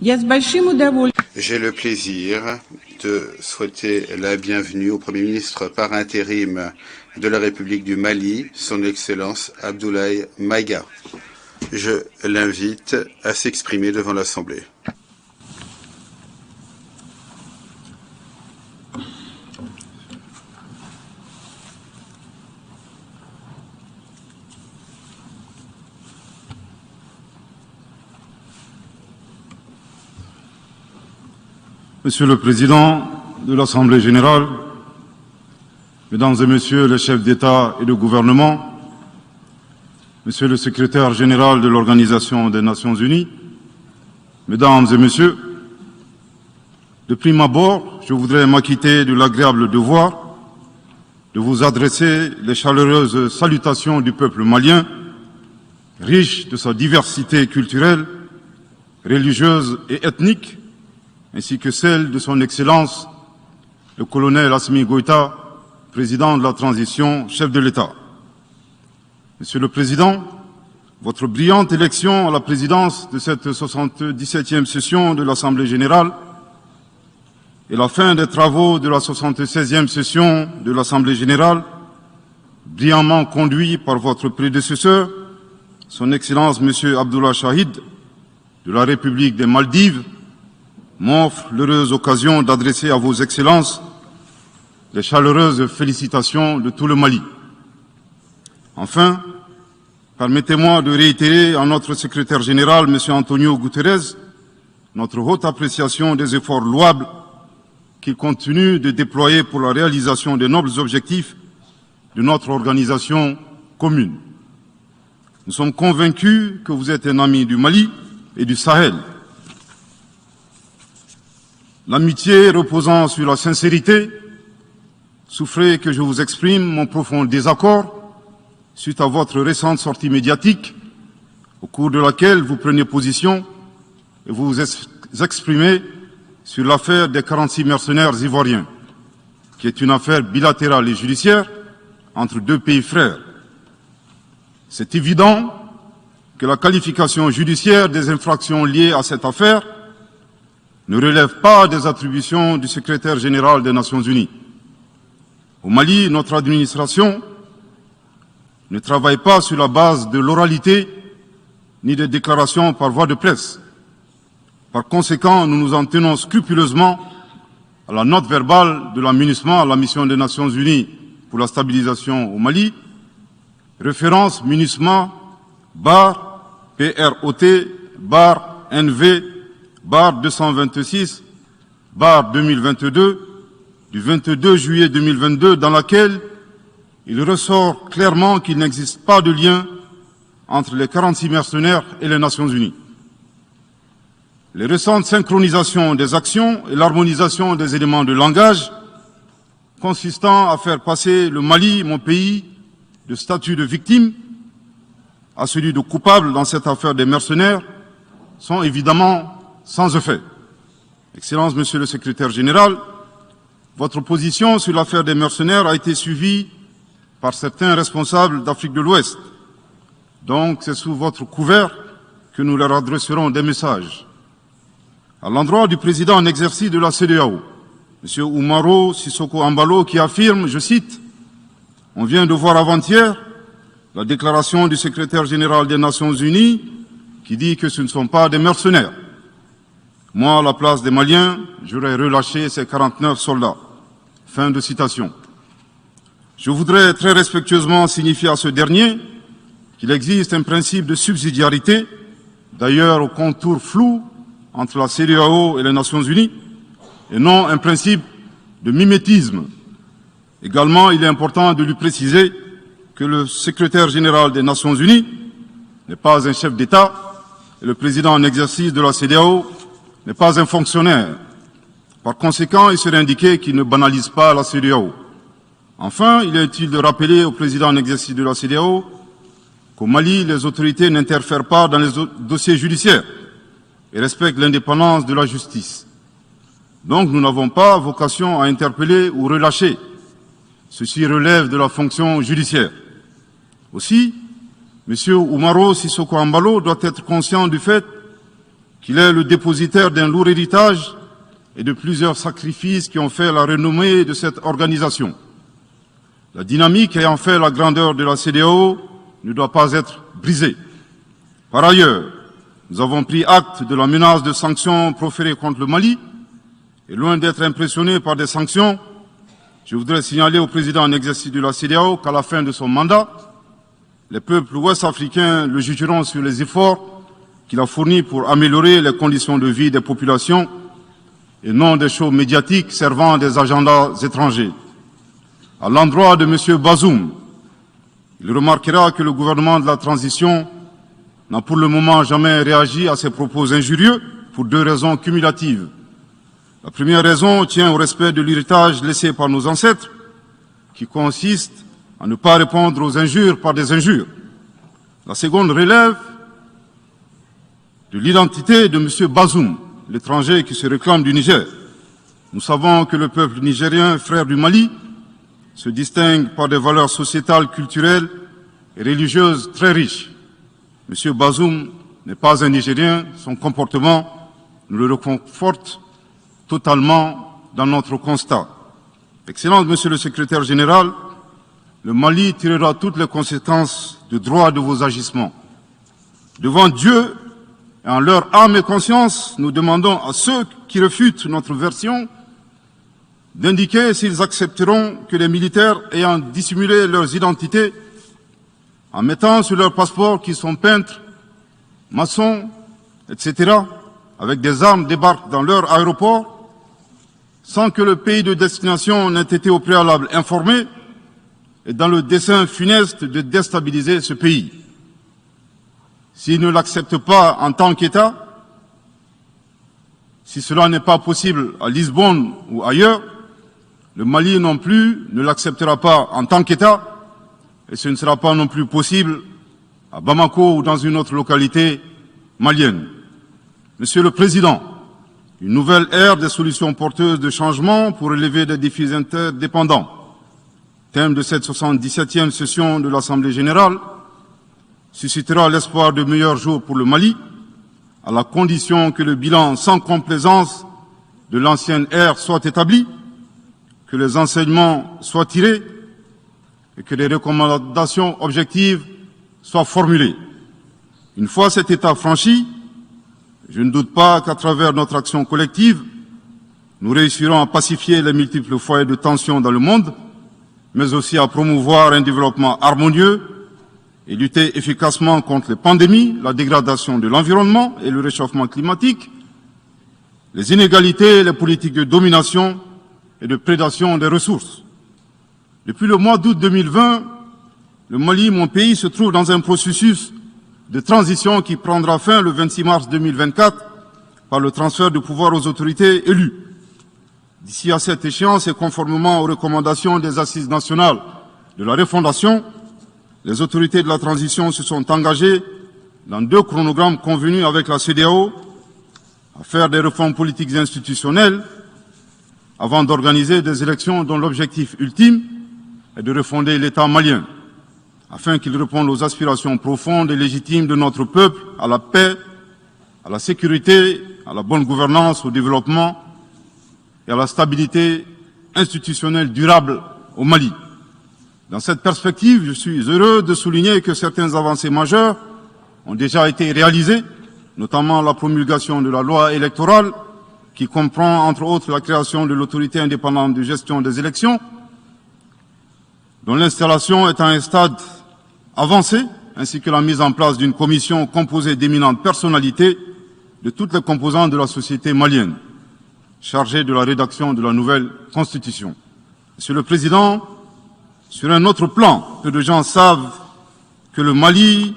J'ai le plaisir de souhaiter la bienvenue au Premier ministre par intérim de la République du Mali, son Excellence Abdoulaye Maïga. Je l'invite à s'exprimer devant l'Assemblée. Monsieur le Président de l'Assemblée générale, Mesdames et Messieurs les chefs d'État et de gouvernement, Monsieur le Secrétaire général de l'Organisation des Nations unies, Mesdames et Messieurs, de prime abord, je voudrais m'acquitter de l'agréable devoir de vous adresser les chaleureuses salutations du peuple malien, riche de sa diversité culturelle, religieuse et ethnique, ainsi que celle de son Excellence, le colonel Assimi Goïta, président de la transition, chef de l'État. Monsieur le Président, votre brillante élection à la présidence de cette 77e session de l'Assemblée générale et la fin des travaux de la 76e session de l'Assemblée générale, brillamment conduit par votre prédécesseur, son Excellence Monsieur Abdullah Shahid, de la République des Maldives, m'offre l'heureuse occasion d'adresser à vos excellences les chaleureuses félicitations de tout le Mali. Enfin, permettez-moi de réitérer à notre secrétaire général, M. Antonio Guterres, notre haute appréciation des efforts louables qu'il continue de déployer pour la réalisation des nobles objectifs de notre organisation commune. Nous sommes convaincus que vous êtes un ami du Mali et du Sahel. L'amitié reposant sur la sincérité, souffrez que je vous exprime mon profond désaccord suite à votre récente sortie médiatique, au cours de laquelle vous prenez position et vous vous exprimez sur l'affaire des 46 mercenaires ivoiriens, qui est une affaire bilatérale et judiciaire entre deux pays frères. C'est évident que la qualification judiciaire des infractions liées à cette affaire ne relève pas des attributions du secrétaire général des Nations unies. Au Mali, notre administration ne travaille pas sur la base de l'oralité ni des déclarations par voie de presse. Par conséquent, nous nous en tenons scrupuleusement à la note verbale de la MINUSMA, à la mission des Nations unies pour la stabilisation au Mali, référence MINUSMA bar PROT bar NV bar 226 bar 2022 du 22 juillet 2022, dans laquelle il ressort clairement qu'il n'existe pas de lien entre les 46 mercenaires et les Nations unies. Les récentes synchronisations des actions et l'harmonisation des éléments de langage consistant à faire passer le Mali, mon pays, de statut de victime à celui de coupable dans cette affaire des mercenaires sont évidemment sans effet. Excellence, Monsieur le Secrétaire général, votre position sur l'affaire des mercenaires a été suivie par certains responsables d'Afrique de l'Ouest. Donc, c'est sous votre couvert que nous leur adresserons des messages. À l'endroit du président en exercice de la CEDEAO, M. Oumaro Sissoko Ambalo, qui affirme, je cite, « On vient de voir avant-hier la déclaration du secrétaire général des Nations unies qui dit que ce ne sont pas des mercenaires. Moi, à la place des Maliens, j'aurais relâché ces 49 soldats. » Fin de citation. Je voudrais très respectueusement signifier à ce dernier qu'il existe un principe de subsidiarité, d'ailleurs au contour flou entre la CEDEAO et les Nations unies, et non un principe de mimétisme. Également, il est important de lui préciser que le secrétaire général des Nations unies n'est pas un chef d'État et le président en exercice de la CEDEAO n'est pas un fonctionnaire. Par conséquent, il serait indiqué qu'il ne banalise pas la CEDEAO. Enfin, il est utile de rappeler au président en exercice de la CEDEAO qu'au Mali, les autorités n'interfèrent pas dans les dossiers judiciaires et respectent l'indépendance de la justice. Donc, nous n'avons pas vocation à interpeller ou relâcher. Ceci relève de la fonction judiciaire. Aussi, M. Oumaro Sissoko Ambalo doit être conscient du fait qu'il est le dépositaire d'un lourd héritage et de plusieurs sacrifices qui ont fait la renommée de cette organisation. La dynamique ayant fait la grandeur de la CEDEAO ne doit pas être brisée. Par ailleurs, nous avons pris acte de la menace de sanctions proférées contre le Mali, et loin d'être impressionnés par des sanctions, je voudrais signaler au président en exercice de la CEDEAO qu'à la fin de son mandat, les peuples ouest-africains le jugeront sur les efforts qu'il a fournis pour améliorer les conditions de vie des populations et non des shows médiatiques servant des agendas étrangers. À l'endroit de M. Bazoum, il remarquera que le gouvernement de la transition n'a pour le moment jamais réagi à ces propos injurieux pour deux raisons cumulatives. La première raison tient au respect de l'héritage laissé par nos ancêtres, qui consiste à ne pas répondre aux injures par des injures. La seconde relève de l'identité de M. Bazoum, l'étranger qui se réclame du Niger. Nous savons que le peuple nigérien, frère du Mali, se distingue par des valeurs sociétales, culturelles et religieuses très riches. M. Bazoum n'est pas un Nigérien, son comportement nous le reconforte totalement dans notre constat. Excellence, Monsieur le Secrétaire général, le Mali tirera toutes les conséquences de droit de vos agissements. Devant Dieu et en leur âme et conscience, nous demandons à ceux qui refutent notre version d'indiquer s'ils accepteront que les militaires ayant dissimulé leurs identités en mettant sur leur passeport qu'ils sont peintres, maçons, etc., avec des armes débarquent dans leur aéroport sans que le pays de destination n'ait été au préalable informé et dans le dessein funeste de déstabiliser ce pays. S'ils ne l'acceptent pas en tant qu'État, si cela n'est pas possible à Lisbonne ou ailleurs, le Mali non plus ne l'acceptera pas en tant qu'État et ce ne sera pas non plus possible à Bamako ou dans une autre localité malienne. Monsieur le Président, une nouvelle ère des solutions porteuses de changement pour relever des défis interdépendants. Thème de cette 77e session de l'Assemblée générale, suscitera l'espoir de meilleurs jours pour le Mali, à la condition que le bilan sans complaisance de l'ancienne ère soit établi, que les enseignements soient tirés et que les recommandations objectives soient formulées. Une fois cet état franchi, je ne doute pas qu'à travers notre action collective, nous réussirons à pacifier les multiples foyers de tension dans le monde, mais aussi à promouvoir un développement harmonieux et lutter efficacement contre les pandémies, la dégradation de l'environnement et le réchauffement climatique, les inégalités, les politiques de domination et de prédation des ressources. Depuis le mois d'août 2020, le Mali, mon pays, se trouve dans un processus de transition qui prendra fin le 26 mars 2024 par le transfert de pouvoir aux autorités élues. D'ici à cette échéance et conformément aux recommandations des assises nationales de la refondation, les autorités de la transition se sont engagées dans 2 chronogrammes convenus avec la CEDEAO à faire des réformes politiques et institutionnelles avant d'organiser des élections dont l'objectif ultime est de refonder l'État malien, afin qu'il réponde aux aspirations profondes et légitimes de notre peuple à la paix, à la sécurité, à la bonne gouvernance, au développement et à la stabilité institutionnelle durable au Mali. Dans cette perspective, je suis heureux de souligner que certaines avancées majeures ont déjà été réalisées, notamment la promulgation de la loi électorale, qui comprend entre autres la création de l'autorité indépendante de gestion des élections, dont l'installation est à un stade avancé, ainsi que la mise en place d'une commission composée d'éminentes personnalités de toutes les composantes de la société malienne, chargée de la rédaction de la nouvelle Constitution. Monsieur le Président, sur un autre plan, peu de gens savent que le Mali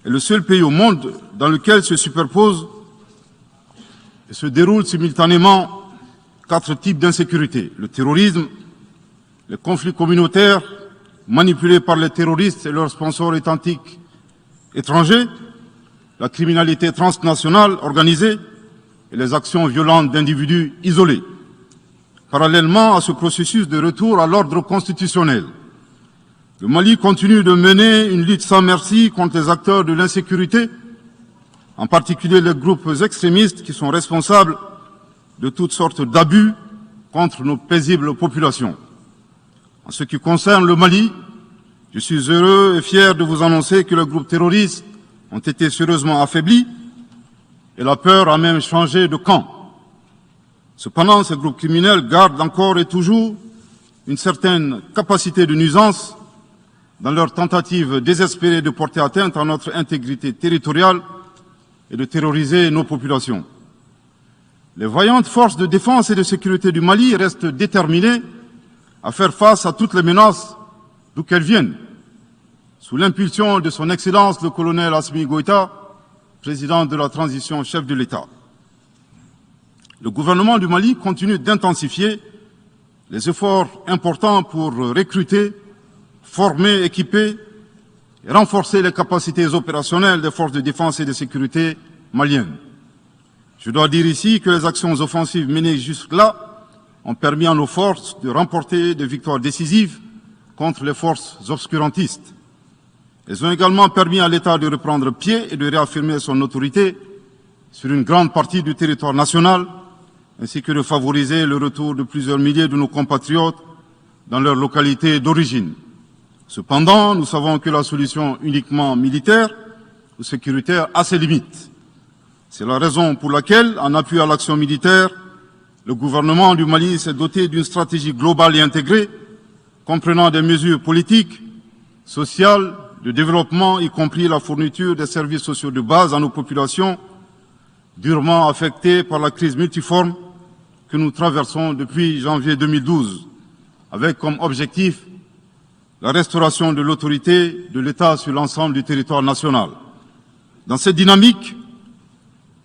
est le seul pays au monde dans lequel se superposent et se déroulent simultanément 4 types d'insécurité: le terrorisme, les conflits communautaires manipulés par les terroristes et leurs sponsors étatiques étrangers, la criminalité transnationale organisée et les actions violentes d'individus isolés. Parallèlement à ce processus de retour à l'ordre constitutionnel, le Mali continue de mener une lutte sans merci contre les acteurs de l'insécurité en particulier les groupes extrémistes qui sont responsables de toutes sortes d'abus contre nos paisibles populations. En ce qui concerne le Mali, je suis heureux et fier de vous annoncer que les groupes terroristes ont été sérieusement affaiblis et la peur a même changé de camp. Cependant, ces groupes criminels gardent encore et toujours une certaine capacité de nuisance dans leur tentative désespérée de porter atteinte à notre intégrité territoriale et de terroriser nos populations. Les vaillantes forces de défense et de sécurité du Mali restent déterminées à faire face à toutes les menaces d'où qu'elles viennent, sous l'impulsion de son Excellence le colonel Assimi Goïta, président de la transition, chef de l'État. Le gouvernement du Mali continue d'intensifier les efforts importants pour recruter, former, équiper et renforcer les capacités opérationnelles des forces de défense et de sécurité maliennes. Je dois dire ici que les actions offensives menées jusque-là ont permis à nos forces de remporter des victoires décisives contre les forces obscurantistes. Elles ont également permis à l'État de reprendre pied et de réaffirmer son autorité sur une grande partie du territoire national, ainsi que de favoriser le retour de plusieurs milliers de nos compatriotes dans leur localité d'origine. Cependant, nous savons que la solution uniquement militaire ou sécuritaire a ses limites. C'est la raison pour laquelle, en appui à l'action militaire, le gouvernement du Mali s'est doté d'une stratégie globale et intégrée, comprenant des mesures politiques, sociales, de développement, y compris la fourniture des services sociaux de base à nos populations, durement affectées par la crise multiforme que nous traversons depuis janvier 2012, avec comme objectif la restauration de l'autorité de l'État sur l'ensemble du territoire national. Dans cette dynamique,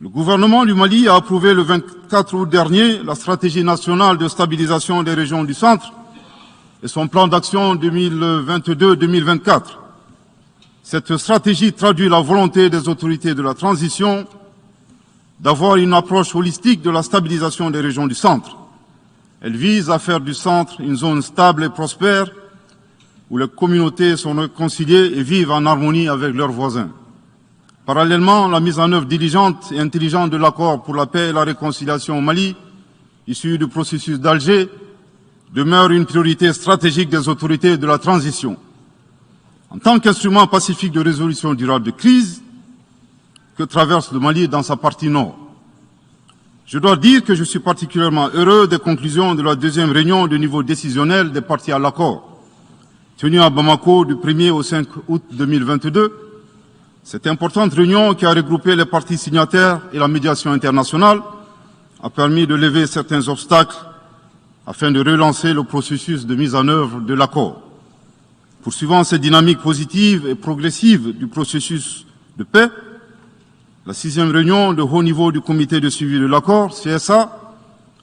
le gouvernement du Mali a approuvé le 24 août dernier la stratégie nationale de stabilisation des régions du centre et son plan d'action 2022-2024. Cette stratégie traduit la volonté des autorités de la transition d'avoir une approche holistique de la stabilisation des régions du centre. Elle vise à faire du centre une zone stable et prospère où les communautés sont réconciliées et vivent en harmonie avec leurs voisins. Parallèlement, la mise en œuvre diligente et intelligente de l'accord pour la paix et la réconciliation au Mali, issu du processus d'Alger, demeure une priorité stratégique des autorités de la transition. En tant qu'instrument pacifique de résolution durable de crise que traverse le Mali dans sa partie nord. Je dois dire que je suis particulièrement heureux des conclusions de la deuxième réunion de niveau décisionnel des parties à l'accord, tenue à Bamako du 1er au 5 août 2022. Cette importante réunion qui a regroupé les parties signataires et la médiation internationale a permis de lever certains obstacles afin de relancer le processus de mise en œuvre de l'accord. Poursuivant cette dynamique positive et progressive du processus de paix, la 6e réunion de haut niveau du comité de suivi de l'accord, CSA,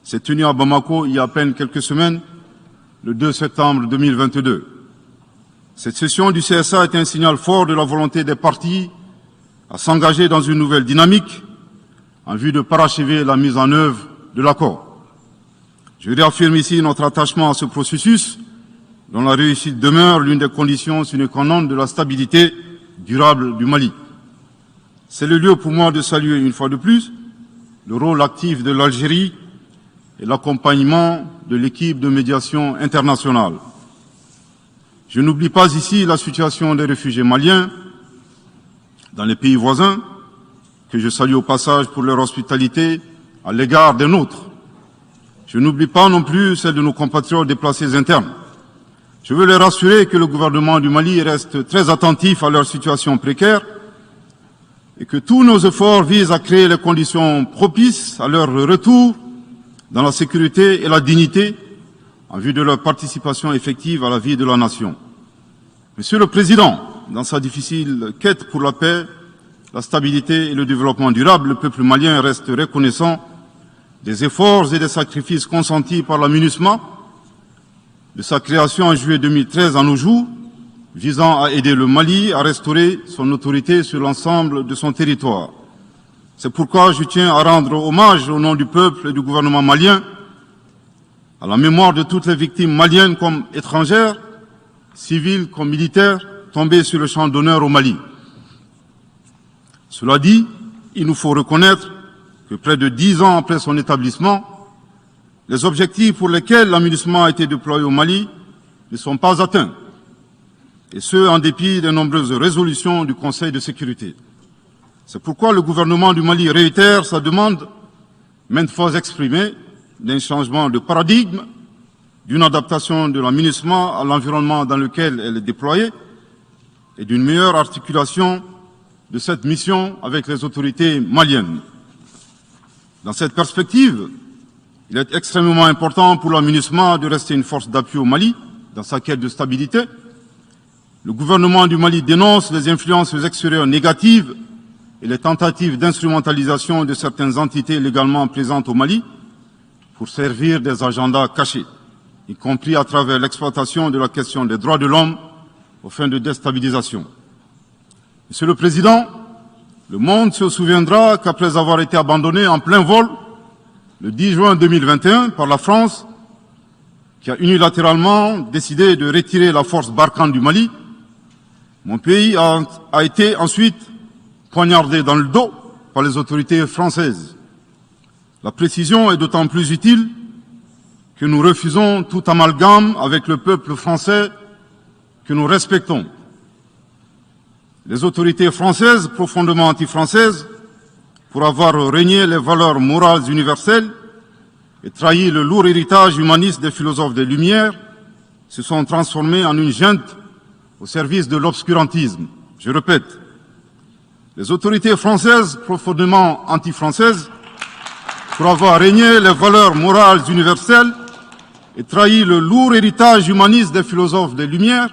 s'est tenue à Bamako il y a à peine quelques semaines, le 2 septembre 2022. Cette session du CSA est un signal fort de la volonté des parties à s'engager dans une nouvelle dynamique en vue de parachever la mise en œuvre de l'accord. Je réaffirme ici notre attachement à ce processus, dont la réussite demeure l'une des conditions sine qua non de la stabilité durable du Mali. C'est le lieu pour moi de saluer une fois de plus le rôle actif de l'Algérie et l'accompagnement de l'équipe de médiation internationale. Je n'oublie pas ici la situation des réfugiés maliens dans les pays voisins, que je salue au passage pour leur hospitalité à l'égard des nôtres. Je n'oublie pas non plus celle de nos compatriotes déplacés internes. Je veux les rassurer que le gouvernement du Mali reste très attentif à leur situation précaire et que tous nos efforts visent à créer les conditions propices à leur retour dans la sécurité et la dignité en vue de leur participation effective à la vie de la nation. Monsieur le Président, dans sa difficile quête pour la paix, la stabilité et le développement durable, le peuple malien reste reconnaissant des efforts et des sacrifices consentis par la MINUSMA, de sa création en juillet 2013 à nos jours, visant à aider le Mali à restaurer son autorité sur l'ensemble de son territoire. C'est pourquoi je tiens à rendre hommage au nom du peuple et du gouvernement malien à la mémoire de toutes les victimes maliennes comme étrangères, civiles comme militaires, tombées sur le champ d'honneur au Mali. Cela dit, il nous faut reconnaître que près de 10 ans après son établissement, les objectifs pour lesquels la MINUSMA a été déployé au Mali ne sont pas atteints, et ce, en dépit des nombreuses résolutions du Conseil de sécurité. C'est pourquoi le gouvernement du Mali réitère sa demande, maintes fois exprimée, d'un changement de paradigme, d'une adaptation de la MINUSMA à l'environnement dans lequel elle est déployée et d'une meilleure articulation de cette mission avec les autorités maliennes. Dans cette perspective, il est extrêmement important pour la MINUSMA de rester une force d'appui au Mali dans sa quête de stabilité. Le gouvernement du Mali dénonce les influences extérieures négatives et les tentatives d'instrumentalisation de certaines entités légalement présentes au Mali pour servir des agendas cachés, y compris à travers l'exploitation de la question des droits de l'homme aux fins de déstabilisation. Monsieur le Président, le monde se souviendra qu'après avoir été abandonné en plein vol le 10 juin 2021 par la France, qui a unilatéralement décidé de retirer la force Barkhane du Mali, mon pays a été ensuite poignardé dans le dos par les autorités françaises. La précision est d'autant plus utile que nous refusons tout amalgame avec le peuple français que nous respectons. Les autorités françaises, profondément anti-françaises, pour avoir régné les valeurs morales universelles et trahi le lourd héritage humaniste des philosophes des Lumières, se sont transformées en une junte au service de l'obscurantisme. Je répète, les autorités françaises, profondément anti-françaises, pour avoir régné les valeurs morales universelles et trahi le lourd héritage humaniste des philosophes des Lumières,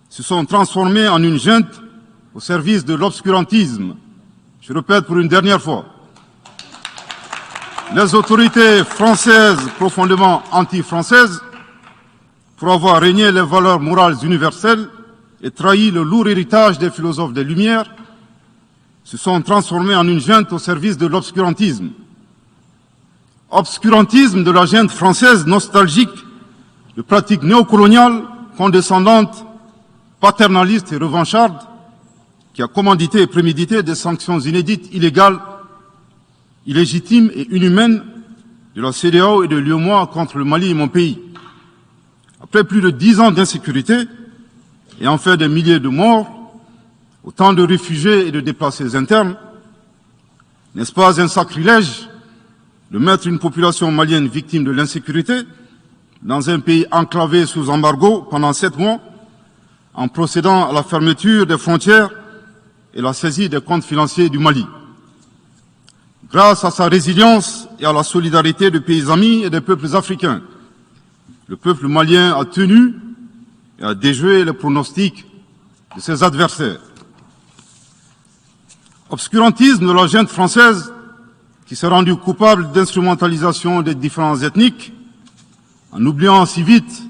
se sont transformées en une junte au service de l'obscurantisme. Je répète pour une dernière fois. Les autorités françaises, profondément anti-françaises, pour avoir régné les valeurs morales universelles et trahi le lourd héritage des philosophes des Lumières, se sont transformées en une junte au service de l'obscurantisme. Obscurantisme de la junte française nostalgique de pratiques néocoloniales, condescendantes, paternalistes et revanchardes, qui a commandité et prémédité des sanctions inédites, illégales, illégitimes et inhumaines de la CEDEAO et de l'UEMOA contre le Mali et mon pays. Après plus de 10 ans d'insécurité et en fait des milliers de morts, autant de réfugiés et de déplacés internes, n'est-ce pas un sacrilège de mettre une population malienne victime de l'insécurité dans un pays enclavé sous embargo pendant 7 mois, en procédant à la fermeture des frontières et la saisie des comptes financiers du Mali. Grâce à sa résilience et à la solidarité de pays amis et des peuples africains, le peuple malien a tenu et a déjoué les pronostics de ses adversaires. Obscurantisme de la junte française qui s'est rendue coupable d'instrumentalisation des différences ethniques, en oubliant si vite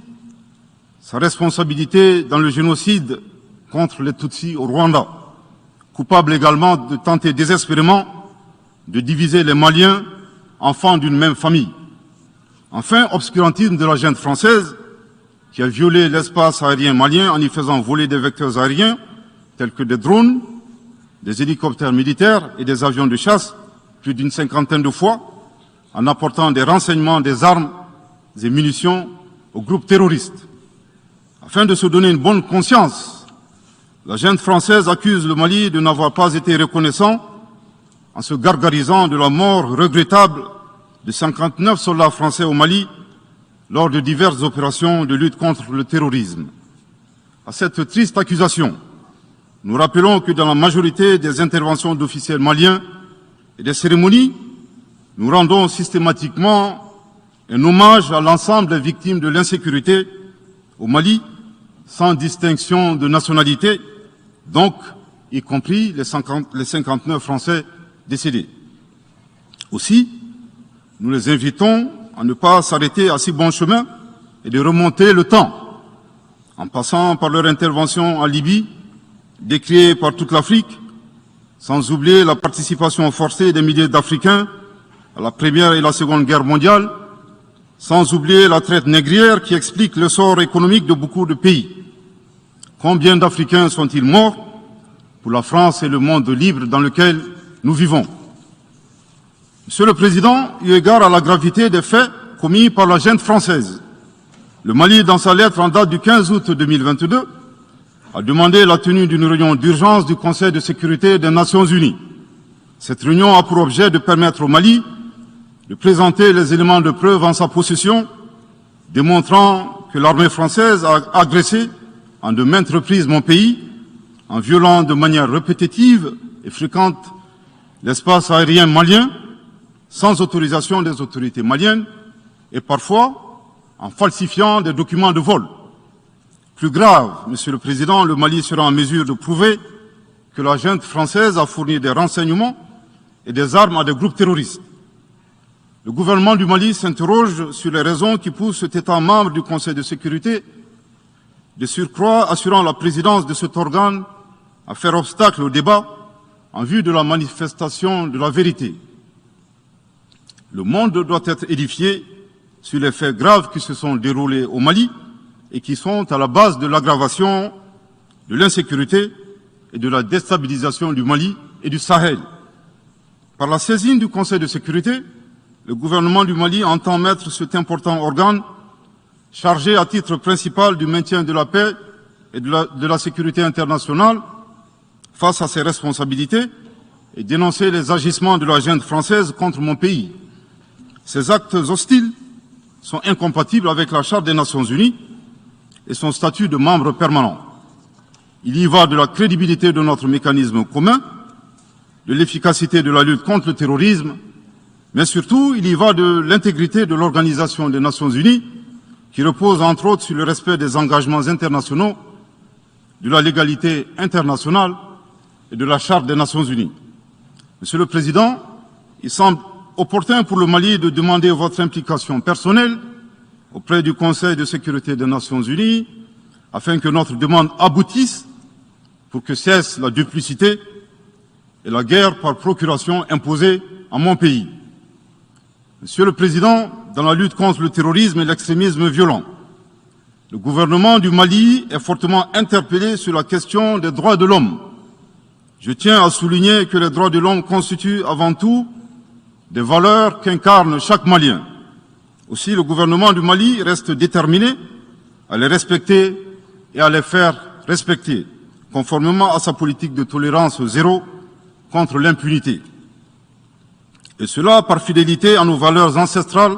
sa responsabilité dans le génocide contre les Tutsis au Rwanda, coupable également de tenter désespérément de diviser les Maliens, enfants d'une même famille. Enfin, obscurantisme de la junte française qui a violé l'espace aérien malien en y faisant voler des vecteurs aériens tels que des drones, des hélicoptères militaires et des avions de chasse plus d'une 50aine de fois, en apportant des renseignements, des armes et munitions aux groupes terroristes. Afin de se donner une bonne conscience, la junte française accuse le Mali de n'avoir pas été reconnaissant en se gargarisant de la mort regrettable de 59 soldats français au Mali lors de diverses opérations de lutte contre le terrorisme. À cette triste accusation, nous rappelons que dans la majorité des interventions d'officiels maliens et des cérémonies, nous rendons systématiquement un hommage à l'ensemble des victimes de l'insécurité au Mali, sans distinction de nationalité, donc y compris les 59 Français décédés. Aussi, nous les invitons à ne pas s'arrêter à si bon chemin et de remonter le temps, en passant par leur intervention en Libye, décriée par toute l'Afrique, sans oublier la participation forcée des milliers d'Africains à la Première et la Seconde Guerre mondiale, sans oublier la traite négrière qui explique le sort économique de beaucoup de pays. Combien d'Africains sont-ils morts pour la France et le monde libre dans lequel nous vivons. Monsieur le Président, eu égard à la gravité des faits commis par la junte française, le Mali, dans sa lettre en date du 15 août 2022, a demandé la tenue d'une réunion d'urgence du Conseil de sécurité des Nations Unies. Cette réunion a pour objet de permettre au Mali de présenter les éléments de preuve en sa possession, démontrant que l'armée française a agressé en de maintes reprises mon pays, en violant de manière répétitive et fréquente l'espace aérien malien, sans autorisation des autorités maliennes, et parfois en falsifiant des documents de vol. Plus grave, Monsieur le Président, le Mali sera en mesure de prouver que la junte française a fourni des renseignements et des armes à des groupes terroristes. Le gouvernement du Mali s'interroge sur les raisons qui poussent cet État membre du Conseil de sécurité, de surcroît assurant la présidence de cet organe, à faire obstacle au débat en vue de la manifestation de la vérité. Le monde doit être édifié sur les faits graves qui se sont déroulés au Mali et qui sont à la base de l'aggravation de l'insécurité et de la déstabilisation du Mali et du Sahel. Par la saisine du Conseil de sécurité, le gouvernement du Mali entend mettre cet important organe chargé à titre principal du maintien de la paix et de la sécurité internationale face à ses responsabilités et dénoncer les agissements de la junte française contre mon pays. Ces actes hostiles sont incompatibles avec la Charte des Nations Unies et son statut de membre permanent. Il y va de la crédibilité de notre mécanisme commun, de l'efficacité de la lutte contre le terrorisme, mais surtout, il y va de l'intégrité de l'Organisation des Nations Unies, qui repose entre autres sur le respect des engagements internationaux, de la légalité internationale et de la Charte des Nations Unies. Monsieur le Président, il semble opportun pour le Mali de demander votre implication personnelle auprès du Conseil de sécurité des Nations Unies, afin que notre demande aboutisse pour que cesse la duplicité et la guerre par procuration imposée à mon pays. Monsieur le Président, dans la lutte contre le terrorisme et l'extrémisme violent, le gouvernement du Mali est fortement interpellé sur la question des droits de l'homme. Je tiens à souligner que les droits de l'homme constituent avant tout des valeurs qu'incarne chaque Malien. Aussi, le gouvernement du Mali reste déterminé à les respecter et à les faire respecter, conformément à sa politique de tolérance zéro contre l'impunité. Et cela par fidélité à nos valeurs ancestrales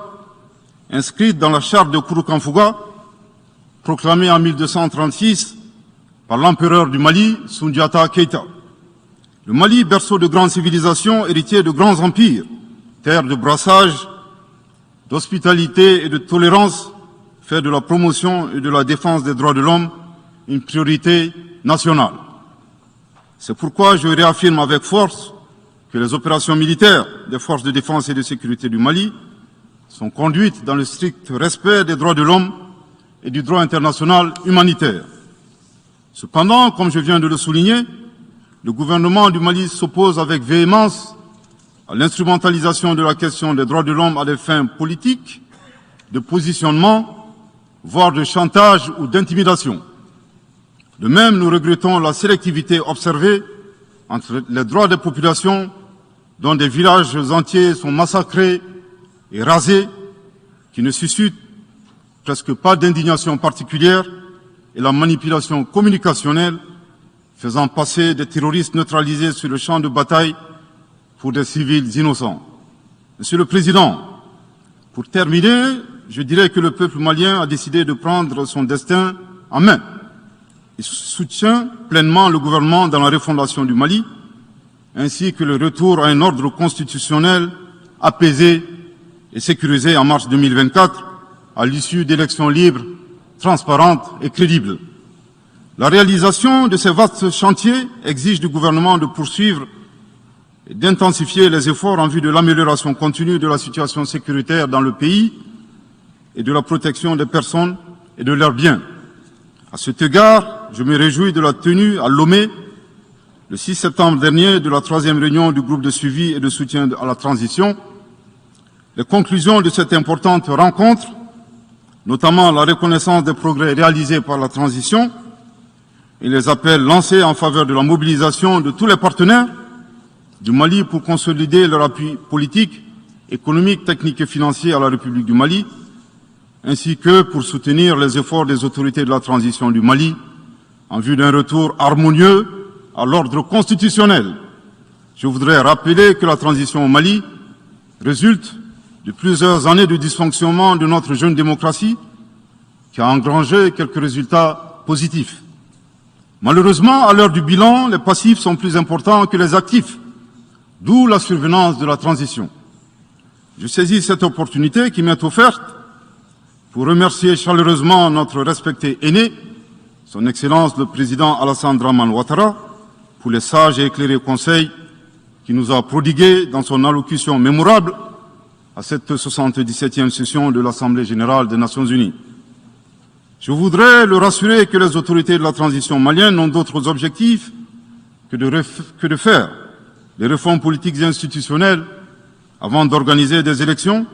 inscrites dans la charte de Kouroukanfouga, proclamée en 1236 par l'empereur du Mali, Soundiata Keïta. Le Mali, berceau de grandes civilisations, héritier de grands empires, terre de brassage, d'hospitalité et de tolérance, fait de la promotion et de la défense des droits de l'homme une priorité nationale. C'est pourquoi je réaffirme avec force que les opérations militaires des forces de défense et de sécurité du Mali sont conduites dans le strict respect des droits de l'homme et du droit international humanitaire. Cependant, comme je viens de le souligner, le gouvernement du Mali s'oppose avec véhémence à l'instrumentalisation de la question des droits de l'homme à des fins politiques, de positionnement, voire de chantage ou d'intimidation. De même, nous regrettons la sélectivité observée entre les droits des populations dont des villages entiers sont massacrés et rasés, qui ne suscitent presque pas d'indignation particulière, et la manipulation communicationnelle faisant passer des terroristes neutralisés sur le champ de bataille pour des civils innocents. Monsieur le Président, pour terminer, je dirais que le peuple malien a décidé de prendre son destin en main. Il soutient pleinement le gouvernement dans la refondation du Mali, ainsi que le retour à un ordre constitutionnel apaisé et sécurisé en mars 2024, à l'issue d'élections libres, transparentes et crédibles. La réalisation de ces vastes chantiers exige du gouvernement de poursuivre et d'intensifier les efforts en vue de l'amélioration continue de la situation sécuritaire dans le pays et de la protection des personnes et de leurs biens. À cet égard, je me réjouis de la tenue à Lomé, le 6 septembre dernier, de la 3e réunion du groupe de suivi et de soutien à la transition. Les conclusions de cette importante rencontre, notamment la reconnaissance des progrès réalisés par la transition et les appels lancés en faveur de la mobilisation de tous les partenaires, du Mali pour consolider leur appui politique, économique, technique et financier à la République du Mali, ainsi que pour soutenir les efforts des autorités de la transition du Mali en vue d'un retour harmonieux à l'ordre constitutionnel. Je voudrais rappeler que la transition au Mali résulte de plusieurs années de dysfonctionnement de notre jeune démocratie qui a engrangé quelques résultats positifs. Malheureusement, à l'heure du bilan, les passifs sont plus importants que les actifs, d'où la survenance de la transition. Je saisis cette opportunité qui m'est offerte pour remercier chaleureusement notre respecté aîné, son Excellence le Président Alassane Dramane Ouattara, pour les sages et éclairés conseils qu'il nous a prodigués dans son allocution mémorable à cette 77e session de l'Assemblée générale des Nations unies. Je voudrais le rassurer que les autorités de la transition malienne n'ont d'autres objectifs que de faire des réformes politiques et institutionnelles avant d'organiser des élections,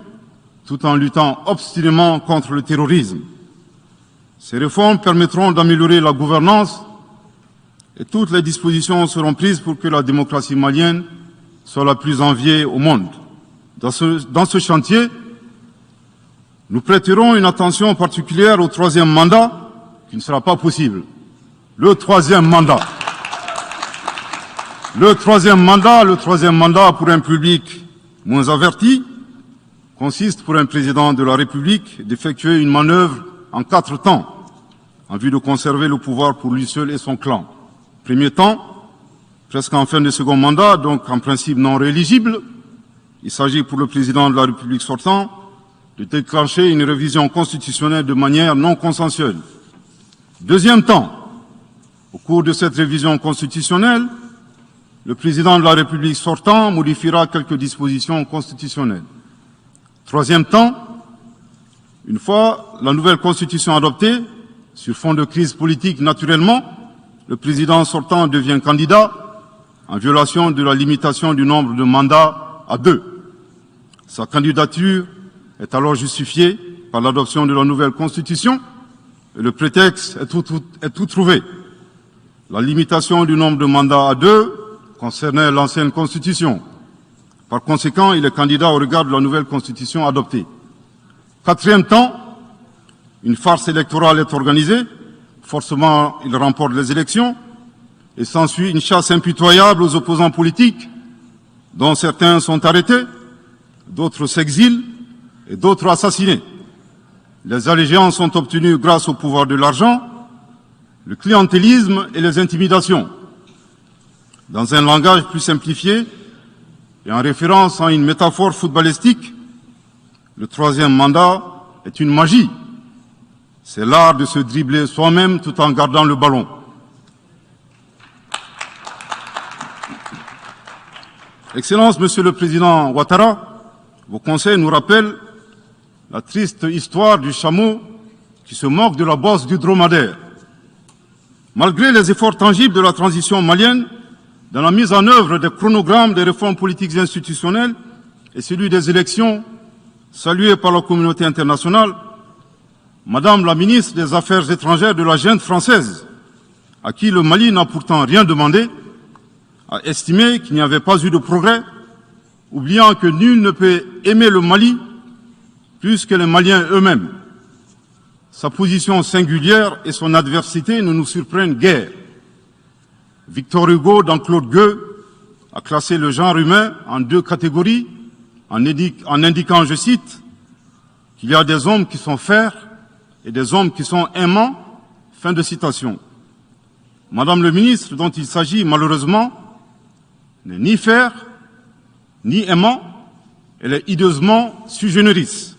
tout en luttant obstinément contre le terrorisme. Ces réformes permettront d'améliorer la gouvernance et toutes les dispositions seront prises pour que la démocratie malienne soit la plus enviée au monde. Dans ce chantier, nous prêterons une attention particulière au troisième mandat, qui ne sera pas possible. Le troisième mandat pour un public moins averti consiste pour un président de la République d'effectuer une manœuvre en 4 temps, en vue de conserver le pouvoir pour lui seul et son clan. Premier temps, presque en fin de second mandat, donc en principe non rééligible, il s'agit pour le président de la République sortant de déclencher une révision constitutionnelle de manière non consensuelle. Deuxième temps, au cours de cette révision constitutionnelle, le président de la République sortant modifiera quelques dispositions constitutionnelles. Troisième temps, une fois la nouvelle constitution adoptée, sur fond de crise politique naturellement, le président sortant devient candidat en violation de la limitation du nombre de mandats à 2. Sa candidature est alors justifiée par l'adoption de la nouvelle constitution et le prétexte est tout trouvé. La limitation du nombre de mandats à 2 concernait l'ancienne constitution. Par conséquent, il est candidat au regard de la nouvelle constitution adoptée. Quatrième temps, une farce électorale est organisée. Forcément, il remporte les élections et s'ensuit une chasse impitoyable aux opposants politiques, dont certains sont arrêtés, d'autres s'exilent et d'autres assassinés. Les allégeances sont obtenues grâce au pouvoir de l'argent, le clientélisme et les intimidations. Dans un langage plus simplifié et en référence à une métaphore footballistique, le troisième mandat est une magie. C'est l'art de se dribbler soi-même tout en gardant le ballon. Excellence, Monsieur le Président Ouattara, vos conseils nous rappellent la triste histoire du chameau qui se moque de la bosse du dromadaire. Malgré les efforts tangibles de la transition malienne, dans la mise en œuvre des chronogrammes des réformes politiques et institutionnelles et celui des élections, salués par la communauté internationale, Madame la ministre des Affaires étrangères de la junte française, à qui le Mali n'a pourtant rien demandé, a estimé qu'il n'y avait pas eu de progrès, oubliant que nul ne peut aimer le Mali plus que les Maliens eux-mêmes. Sa position singulière et son adversité ne nous surprennent guère. Victor Hugo, dans Claude Gueux, a classé le genre humain en 2 catégories, en indiquant, je cite, qu'il y a des hommes qui sont fers et des hommes qui sont aimants. Fin de citation. Madame le ministre, dont il s'agit malheureusement, n'est ni fer, ni aimant, elle est hideusement sui generis.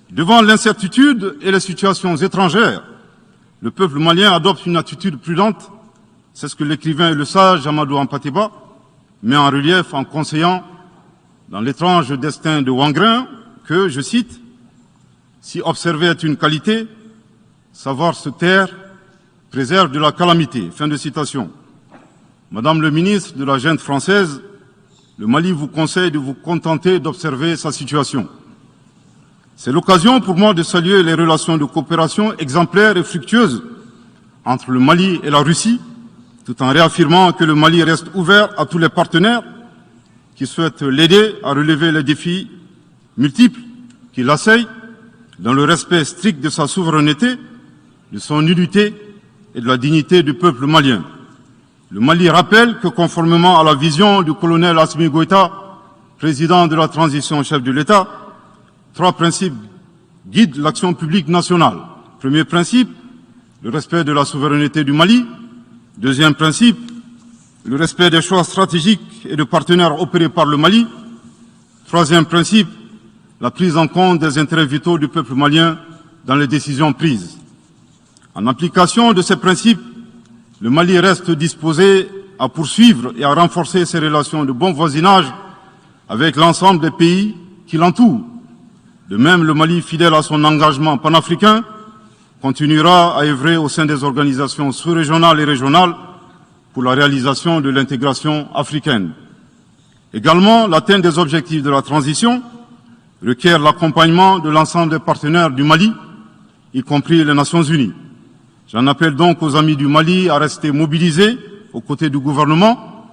Devant l'incertitude et les situations étrangères, le peuple malien adopte une attitude prudente. C'est ce que l'écrivain et le sage Amadou Hampâté-Bâ met en relief en conseillant dans l'étrange destin de Wangrin que, je cite, « Si observer est une qualité, savoir se taire préserve de la calamité ». Fin de citation. Madame le ministre de la junte française, le Mali vous conseille de vous contenter d'observer sa situation. C'est l'occasion pour moi de saluer les relations de coopération exemplaires et fructueuses entre le Mali et la Russie, tout en réaffirmant que le Mali reste ouvert à tous les partenaires qui souhaitent l'aider à relever les défis multiples qui l'assaillent dans le respect strict de sa souveraineté, de son unité et de la dignité du peuple malien. Le Mali rappelle que conformément à la vision du colonel Assimi Goïta, président de la transition chef de l'État, 3 principes guident l'action publique nationale. Premier principe, le respect de la souveraineté du Mali. Deuxième principe, le respect des choix stratégiques et de partenaires opérés par le Mali. Troisième principe, la prise en compte des intérêts vitaux du peuple malien dans les décisions prises. En application de ces principes, le Mali reste disposé à poursuivre et à renforcer ses relations de bon voisinage avec l'ensemble des pays qui l'entourent. De même, le Mali, fidèle à son engagement panafricain, continuera à œuvrer au sein des organisations sous-régionales et régionales pour la réalisation de l'intégration africaine. Également, l'atteinte des objectifs de la transition requiert l'accompagnement de l'ensemble des partenaires du Mali, y compris les Nations Unies. J'en appelle donc aux amis du Mali à rester mobilisés aux côtés du gouvernement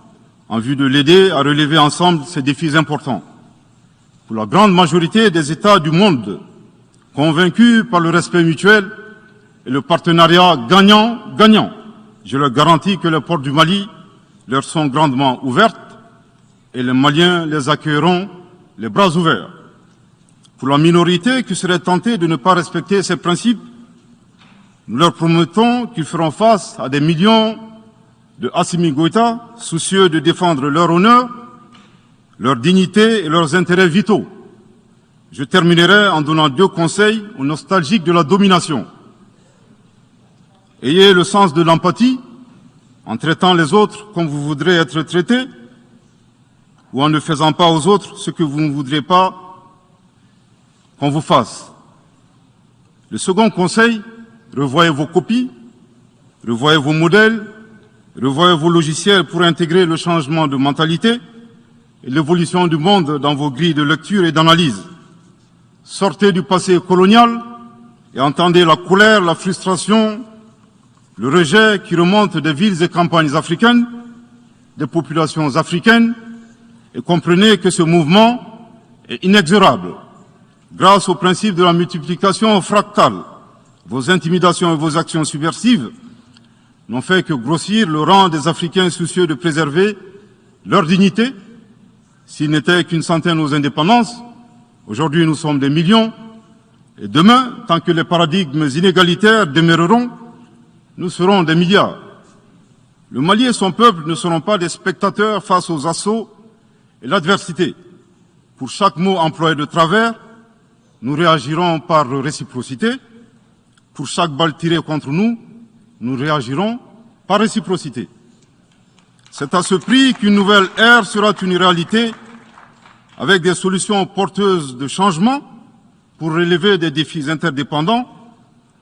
en vue de l'aider à relever ensemble ces défis importants. Pour la grande majorité des États du monde, convaincus par le respect mutuel et le partenariat gagnant-gagnant, je leur garantis que les portes du Mali leur sont grandement ouvertes et les Maliens les accueilleront les bras ouverts. Pour la minorité qui serait tentée de ne pas respecter ces principes, nous leur promettons qu'ils feront face à des millions de Assimi Goïta, soucieux de défendre leur honneur, leur dignité et leurs intérêts vitaux. Je terminerai en donnant 2 conseils aux nostalgiques de la domination. Ayez le sens de l'empathie en traitant les autres comme vous voudrez être traités ou en ne faisant pas aux autres ce que vous ne voudrez pas qu'on vous fasse. Le second conseil, revoyez vos copies, revoyez vos modèles, revoyez vos logiciels pour intégrer le changement de mentalité et l'évolution du monde dans vos grilles de lecture et d'analyse. Sortez du passé colonial et entendez la colère, la frustration, le rejet qui remonte des villes et campagnes africaines, des populations africaines, et comprenez que ce mouvement est inexorable. Grâce au principe de la multiplication fractale, vos intimidations et vos actions subversives n'ont fait que grossir le rang des Africains soucieux de préserver leur dignité. S'il n'était qu'une centaine aux indépendances, aujourd'hui nous sommes des millions, et demain, tant que les paradigmes inégalitaires demeureront, nous serons des milliards. Le Mali et son peuple ne seront pas des spectateurs face aux assauts et l'adversité. Pour chaque mot employé de travers, nous réagirons par réciprocité. Pour chaque balle tirée contre nous, nous réagirons par réciprocité. C'est à ce prix qu'une nouvelle ère sera une réalité avec des solutions porteuses de changement pour relever des défis interdépendants,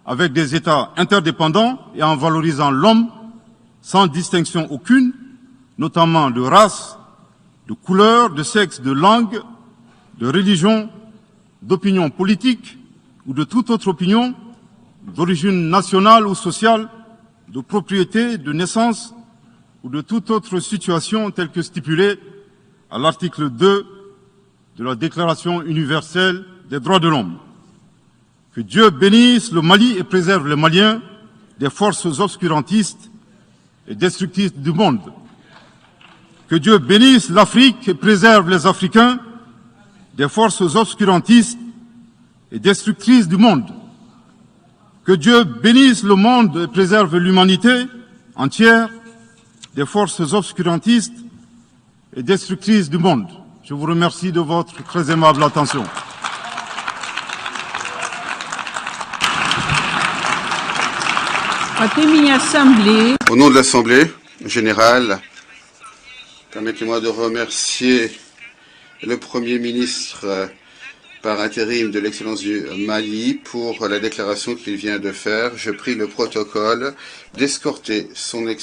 avec des États interdépendants et en valorisant l'homme sans distinction aucune, notamment de race, de couleur, de sexe, de langue, de religion, d'opinion politique ou de toute autre opinion, d'origine nationale ou sociale, de propriété, de naissance ou de toute autre situation telle que stipulée à l'article 2 de la Déclaration universelle des droits de l'homme. Que Dieu bénisse le Mali et préserve les Maliens des forces obscurantistes et destructrices du monde. Que Dieu bénisse l'Afrique et préserve les Africains des forces obscurantistes et destructrices du monde. Que Dieu bénisse le monde et préserve l'humanité entière des forces obscurantistes et destructrices du monde. Je vous remercie de votre très aimable attention. Au nom de l'Assemblée générale, permettez-moi de remercier le Premier ministre par intérim de l'Excellence du Mali pour la déclaration qu'il vient de faire. Je prie le protocole d'escorter son Excellence